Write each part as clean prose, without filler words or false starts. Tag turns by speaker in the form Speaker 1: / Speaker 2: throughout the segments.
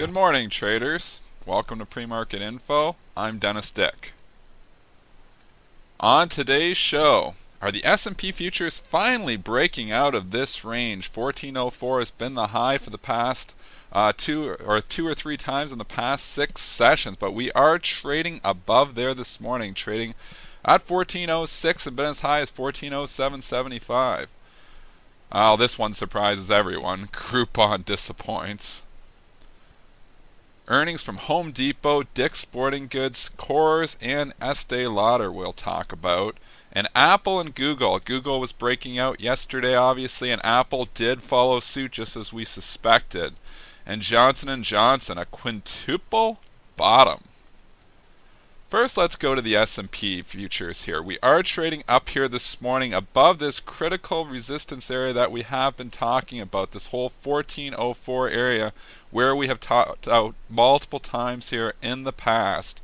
Speaker 1: Good morning, traders. Welcome to Premarket Info. I'm Dennis Dick. On today's show, are the S&P futures finally breaking out of this range? 1404 has been the high for the past two or three times in the past 6 sessions, but we are trading above there this morning, trading at 1406 and been as high as 1407.75. Oh, this one surprises everyone. Groupon disappoints. Earnings from Home Depot, Dick's Sporting Goods, Coors, and Estee Lauder we'll talk about. And Apple and Google. Google was breaking out yesterday, obviously, and Apple did follow suit just as we suspected. And Johnson & Johnson, a quintuple bottom. First, let's go to the S&P futures here. We are trading up here this morning above this critical resistance area that we have been talking about, this whole 1404 area where we have talked out multiple times here in the past.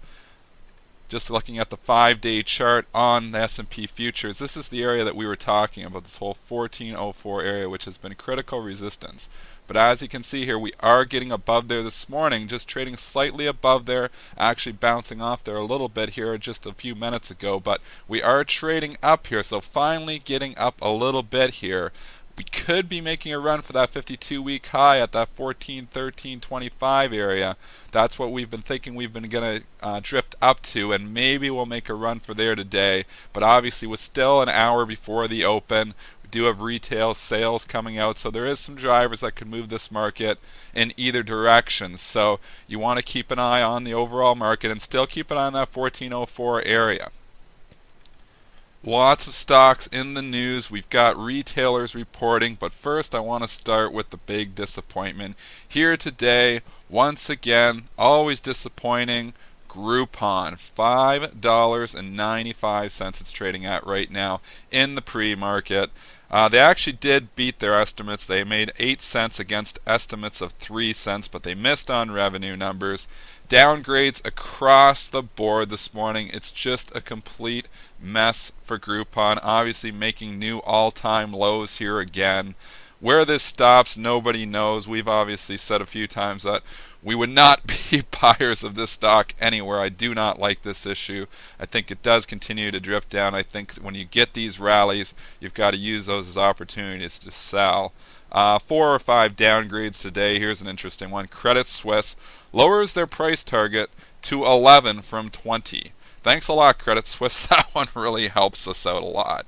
Speaker 1: Just looking at the 5-day chart on the S&P futures, this is the area that we were talking about, this whole 1404 area, which has been critical resistance. But as you can see here, we are getting above there this morning, just trading slightly above there, actually bouncing off there a little bit here just a few minutes ago. But we are trading up here, so finally getting up a little bit here. We could be making a run for that 52-week high at that 14.1325 area. That's what we've been thinking we've been going to drift up to, and maybe we'll make a run for there today. But obviously, we're still an hour before the open. We do have retail sales coming out, so there is some drivers that could move this market in either direction. So you want to keep an eye on the overall market and still keep an eye on that 1404 area. Lots of stocks in the news. We've got retailers reporting, but first I want to start with the big disappointment. Here today, once again, always disappointing, Groupon, $5.95 it's trading at right now in the pre-market. They actually did beat their estimates. They made 8 cents against estimates of 3 cents, but they missed on revenue numbers. Downgrades across the board this morning. It's just a complete mess for Groupon. Obviously making new all-time lows here again. Where this stops, nobody knows. We've obviously said a few times that we would not be buyers of this stock anywhere. I do not like this issue. I think it does continue to drift down. I think when you get these rallies, you've got to use those as opportunities to sell. 4 or 5 downgrades today. Here's an interesting one. Credit Suisse lowers their price target to 11 from 20. Thanks a lot, Credit Suisse. That one really helps us out a lot.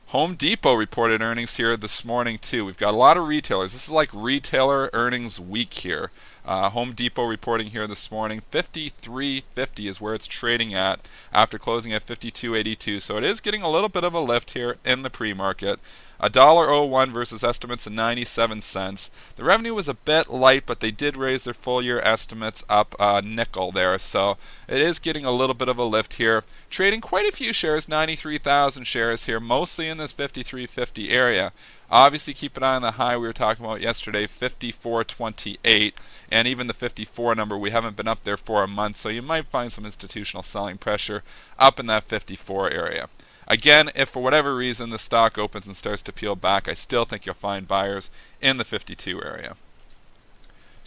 Speaker 1: Home Depot reported earnings here this morning too. We've got a lot of retailers. This is like retailer earnings week here. Home Depot reporting here this morning. 53.50 is where it's trading at after closing at 52.82. So it is getting a little bit of a lift here in the pre-market. $1.01 versus estimates of 97 cents. The revenue was a bit light, but they did raise their full year estimates up a nickel there. So it is getting a little bit of a lift here. Trading quite a few shares, 93,000 shares here, mostly in this 53.50 area. Obviously, keep an eye on the high we were talking about yesterday, 54.28, and even the 54 number, we haven't been up there for a month, so you might find some institutional selling pressure up in that 54 area. Again, if for whatever reason the stock opens and starts to peel back, I still think you'll find buyers in the 52 area.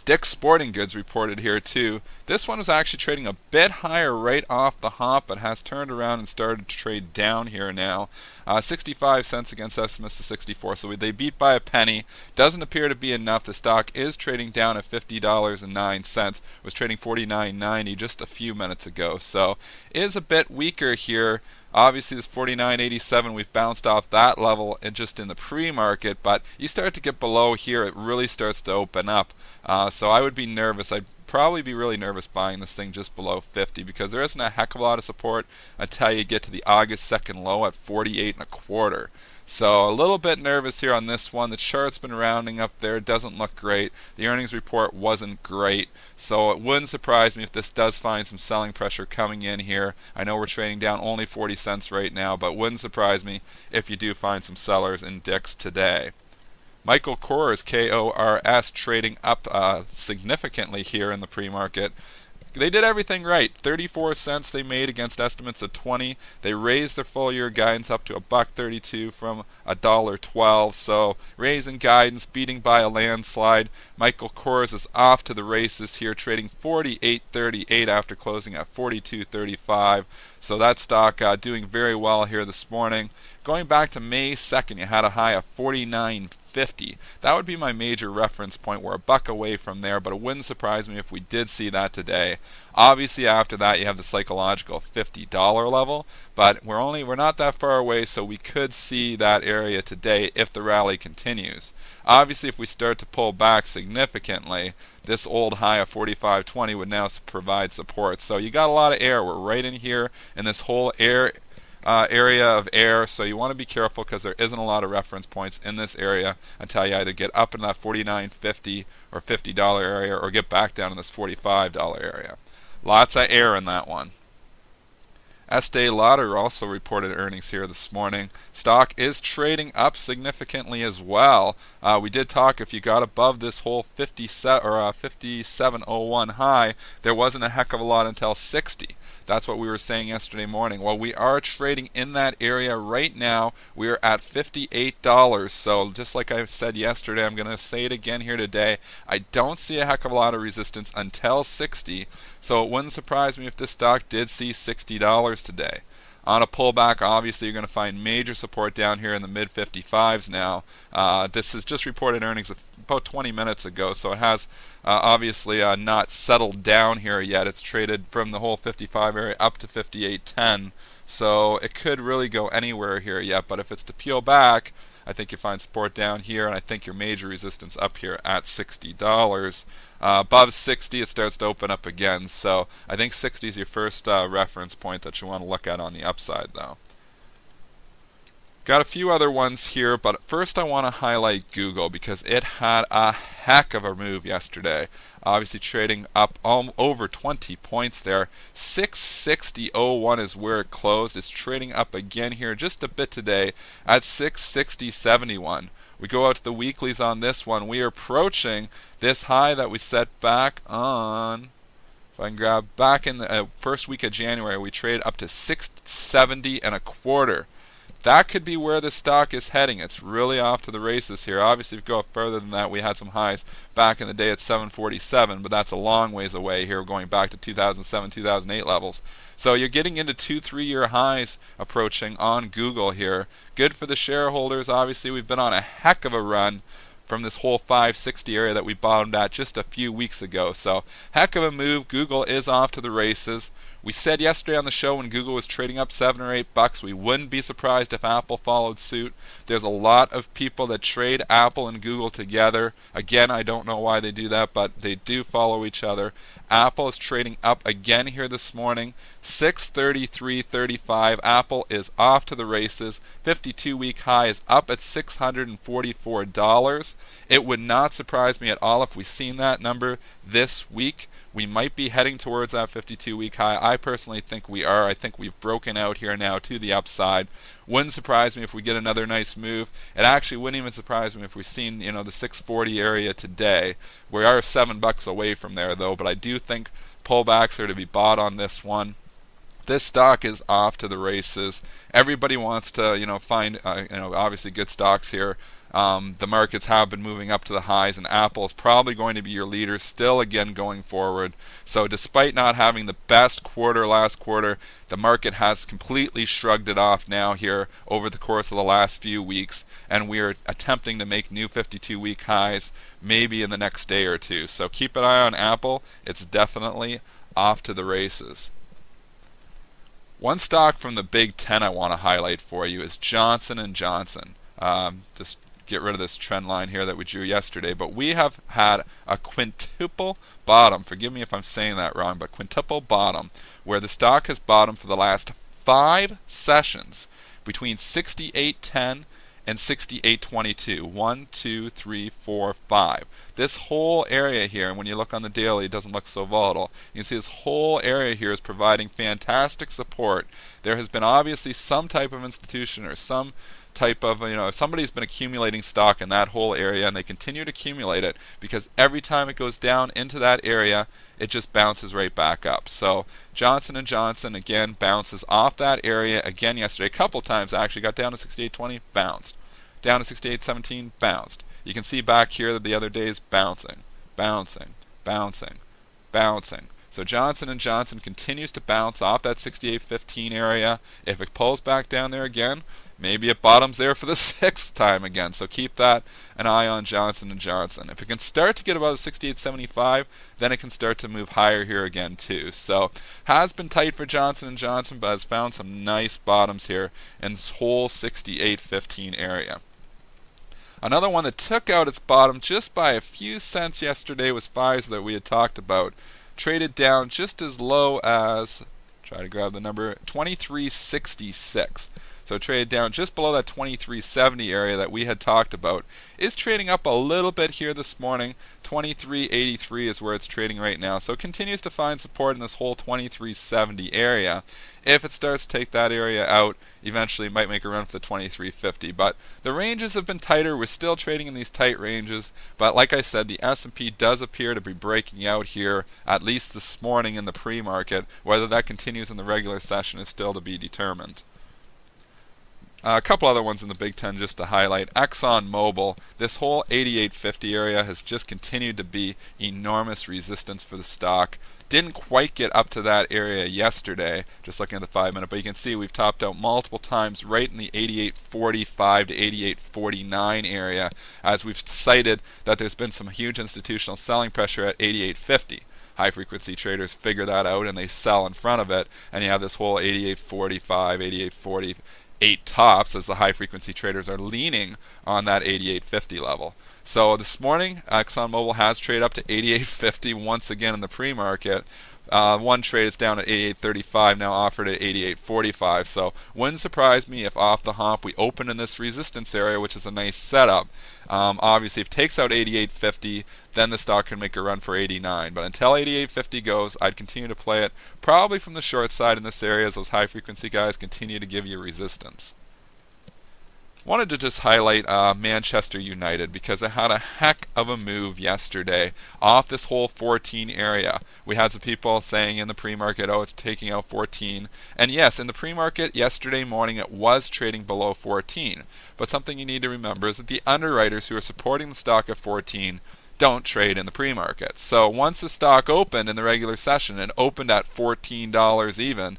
Speaker 1: Dick's Sporting Goods reported here too. This one was actually trading a bit higher right off the hop, but has turned around and started to trade down here now. 65 cents against estimates to 64, so they beat by a penny. Doesn't appear to be enough. The stock is trading down at $50.09. Was trading $49.90 just a few minutes ago, so is a bit weaker here. Obviously, this 49.87, we've bounced off that level and just in the pre-market, but you start to get below here, it really starts to open up. So I would be nervous. I'd probably be really nervous buying this thing just below 50 because there isn't a heck of a lot of support until you get to the August 2nd low at 48.25. So a little bit nervous here on this one. The chart's been rounding up there. It doesn't look great. The earnings report wasn't great. So it wouldn't surprise me if this does find some selling pressure coming in here. I know we're trading down only 40 cents right now, but wouldn't surprise me if you do find some sellers in Dick's today. Michael Kors, K-O-R-S, trading up significantly here in the pre-market. they did everything right. 34 cents they made against estimates of 20. They raised their full year guidance up to $1.32 from $1.12. So raising guidance, beating by a landslide. Michael Kors is off to the races here, trading 48.38 after closing at 42.35. So that stock doing very well here this morning. Going back to May 2nd, you had a high of 49.50. That would be my major reference point. We're a buck away from there, but it wouldn't surprise me if we did see that today. Obviously, after that, you have the psychological $50 level, but we're not that far away, so we could see that area today if the rally continues. Obviously, if we start to pull back significantly, this old high of 45.20 would now provide support. So you got a lot of air. We're right in here in this whole area of air, so you want to be careful because there isn't a lot of reference points in this area until you either get up in that $49.50 or $50 area or get back down in this $45 area. Lots of air in that one. Estee Lauder also reported earnings here this morning. Stock is trading up significantly as well. We did talk if you got above this whole 57.01 high, there wasn't a heck of a lot until 60. That's what we were saying yesterday morning. Well, we are trading in that area right now. We are at $58. So just like I said yesterday, I'm going to say it again here today. I don't see a heck of a lot of resistance until 60. So it wouldn't surprise me if this stock did see $60 today. On a pullback, obviously, you're going to find major support down here in the mid-55s now. This has just reported earnings about 20 minutes ago, so it has obviously not settled down here yet. It's traded from the whole 55 area up to 58.10, so it could really go anywhere here yet. But if it's to peel back, I think you find support down here, and I think your major resistance up here at $60. Above 60, it starts to open up again. So I think 60 is your first reference point that you want to look at on the upside, though. Got a few other ones here, but first I want to highlight Google because it had a heck of a move yesterday. Obviously trading up over 20 points there. 660.01 is where it closed. It's trading up again here just a bit today at 660.71. We go out to the weeklies on this one. We are approaching this high that we set back on, if I can grab back in the first week of January, we traded up to 670.25. That could be where the stock is heading. It's really off to the races here. Obviously, if you go up further than that, we had some highs back in the day at 747, but that's a long ways away here, going back to 2007, 2008 levels. So you're getting into 2-3 year highs approaching on Google here. Good for the shareholders. Obviously, we've been on a heck of a run from this whole 560 area that we bottomed at just a few weeks ago. So heck of a move. Google is off to the races. We said yesterday on the show when Google was trading up $7 or $8, we wouldn't be surprised if Apple followed suit. There's a lot of people that trade Apple and Google together. Again, I don't know why they do that, but they do follow each other. Apple is trading up again here this morning, 633.35. Apple is off to the races. 52-week high is up at $644. It would not surprise me at all if we seen that number this week. We might be heading towards that 52-week high. I personally think we are. I think we've broken out here now to the upside. Wouldn't surprise me if we get another nice move. It actually wouldn't even surprise me if we've seen, the 640 area today. We are $7 away from there, though, but I do think pullbacks are to be bought on this one. This stock is off to the races. Everybody wants to, find, obviously good stocks here. The markets have been moving up to the highs, and Apple is probably going to be your leader still again going forward. So despite not having the best quarter last quarter, the market has completely shrugged it off now here over the course of the last few weeks, and we are attempting to make new 52-week highs maybe in the next day or two. So keep an eye on Apple. It's definitely off to the races. One stock from the Big Ten I want to highlight for you is Johnson & Johnson. Just get rid of this trend line here that we drew yesterday, but we have had a quintuple bottom. Forgive me if I'm saying that wrong, but quintuple bottom, where the stock has bottomed for the last 5 sessions between 68.10 and 68.22. 1, 2, 3, 4, 5. This whole area here, and when you look on the daily, it doesn't look so volatile. You can see this whole area here is providing fantastic support. There has been obviously some type of institution or some type of, if somebody's been accumulating stock in that whole area and they continue to accumulate it, because every time it goes down into that area, it just bounces right back up. So Johnson & Johnson again bounces off that area again yesterday, a couple times actually, got down to 68.20, bounced. Down to 68.17, bounced. You can see back here that the other day is bouncing, bouncing, bouncing, bouncing. So Johnson & Johnson continues to bounce off that 68.15 area. If it pulls back down there again, maybe it bottoms there for the 6th time again. So keep an eye on Johnson & Johnson. If it can start to get above 68.75, then it can start to move higher here again too. So has been tight for Johnson & Johnson, but has found some nice bottoms here in this whole 68.15 area. Another one that took out its bottom just by a few cents yesterday was Pfizer that we had talked about. Traded down just as low as, try to grab the number, 23.66. So traded down just below that 23.70 area that we had talked about. Is trading up a little bit here this morning. 23.83 is where it's trading right now. So it continues to find support in this whole 23.70 area. If it starts to take that area out, eventually it might make a run for the 23.50. But the ranges have been tighter. We're still trading in these tight ranges. But like I said, the S&P does appear to be breaking out here, at least this morning in the pre-market. Whether that continues in the regular session is still to be determined. A couple other ones in the Big Ten just to highlight. ExxonMobil, this whole 88.50 area has just continued to be enormous resistance for the stock. Didn't quite get up to that area yesterday, just looking at the 5-minute, but you can see we've topped out multiple times right in the 88.45 to 88.49 area, as we've cited that there's been some huge institutional selling pressure at 88.50. High frequency traders figure that out and they sell in front of it, and you have this whole 88.45, 88.48 tops as the high frequency traders are leaning on that 88.50 level. So this morning, ExxonMobil has traded up to 88.50 once again in the pre-market. One trade is down at 88.35, now offered at 88.45. So wouldn't surprise me if off the hump we open in this resistance area, which is a nice setup. Obviously, if it takes out 88.50, then the stock can make a run for 89. But until 88.50 goes, I'd continue to play it probably from the short side in this area as those high frequency guys continue to give you resistance. Wanted to just highlight Manchester United because it had a heck of a move yesterday off this whole 14 area. We had some people saying in the pre-market, oh, it's taking out 14. And yes, in the pre-market yesterday morning it was trading below 14. But something you need to remember is that the underwriters who are supporting the stock at 14 don't trade in the pre-market. So once the stock opened in the regular session, it opened at $14 even.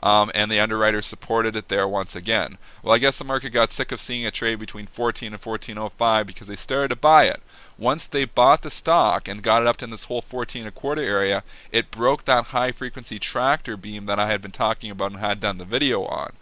Speaker 1: And the underwriters supported it there once again. Well, I guess the market got sick of seeing a trade between 14 and 14.05 because they started to buy it. Once they bought the stock and got it up to this whole 14.25 area, it broke that high frequency tractor beam that I had been talking about and had done the video on.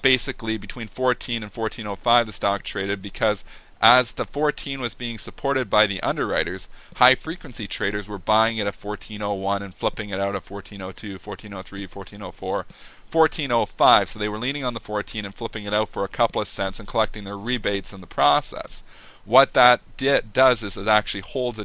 Speaker 1: Basically, between 14 and 14.05 the stock traded because as the 14 was being supported by the underwriters, high frequency traders were buying it at 14.01 and flipping it out at 14.02, 14.03, 14.04, 14.05. So they were leaning on the 14 and flipping it out for a couple of cents and collecting their rebates in the process. What that does is it actually holds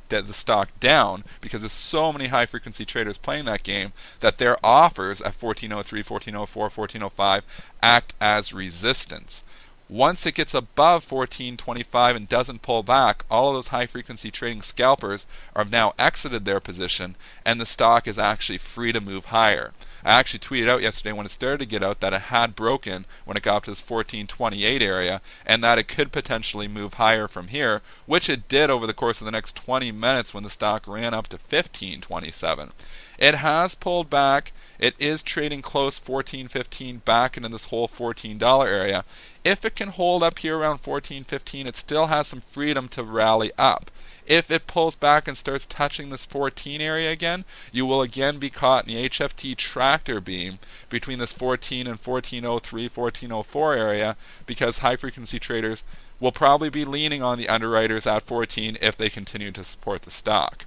Speaker 1: the stock down because there's so many high frequency traders playing that game that their offers at 14.03, 14.04, 14.05 act as resistance. Once it gets above 14.25 and doesn't pull back, all of those high frequency trading scalpers have now exited their position and the stock is actually free to move higher. I actually tweeted out yesterday when it started to get out that it had broken when it got up to this 14.28 area and that it could potentially move higher from here, which it did over the course of the next 20 minutes when the stock ran up to 15.27. It has pulled back. It is trading close 14.15 back into this whole $14 area. If it can hold up here around 14.15, it still has some freedom to rally up. If it pulls back and starts touching this 14 area again, you will again be caught in the HFT tractor beam between this 14 and 14.03, 14.04 area because high frequency traders will probably be leaning on the underwriters at 14 if they continue to support the stock.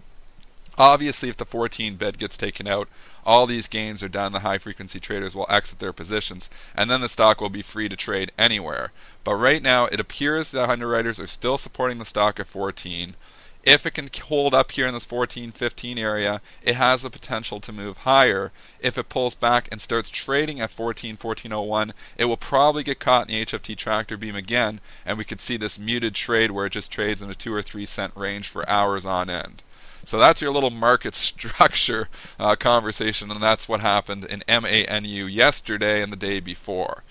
Speaker 1: Obviously, if the 14 bid gets taken out, all these gains are done. The high frequency traders will exit their positions, and then the stock will be free to trade anywhere. But right now, it appears the underwriters are still supporting the stock at 14. If it can hold up here in this 14.15 area, it has the potential to move higher. If it pulls back and starts trading at 14.01, it will probably get caught in the HFT tractor beam again, and we could see this muted trade where it just trades in a 2 or 3 cent range for hours on end. So that's your little market structure conversation, and that's what happened in MANU yesterday and the day before.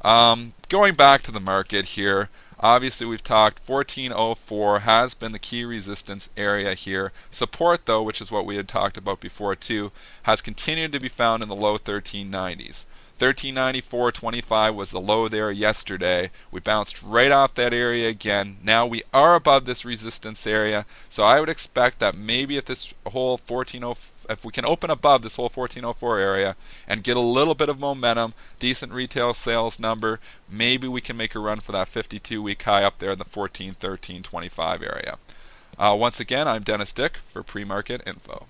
Speaker 1: Going back to the market here, obviously we've talked 1404 has been the key resistance area here. Support though, which is what we had talked about before too, has continued to be found in the low 1390s. 1394.25 was the low there yesterday. We bounced right off that area again. Now we are above this resistance area, so I would expect that maybe if this whole if we can open above this whole 1404 area and get a little bit of momentum, decent retail sales number, maybe we can make a run for that 52-week high up there in the 1413.25 area. Once again, I'm Dennis Dick for Premarket Info.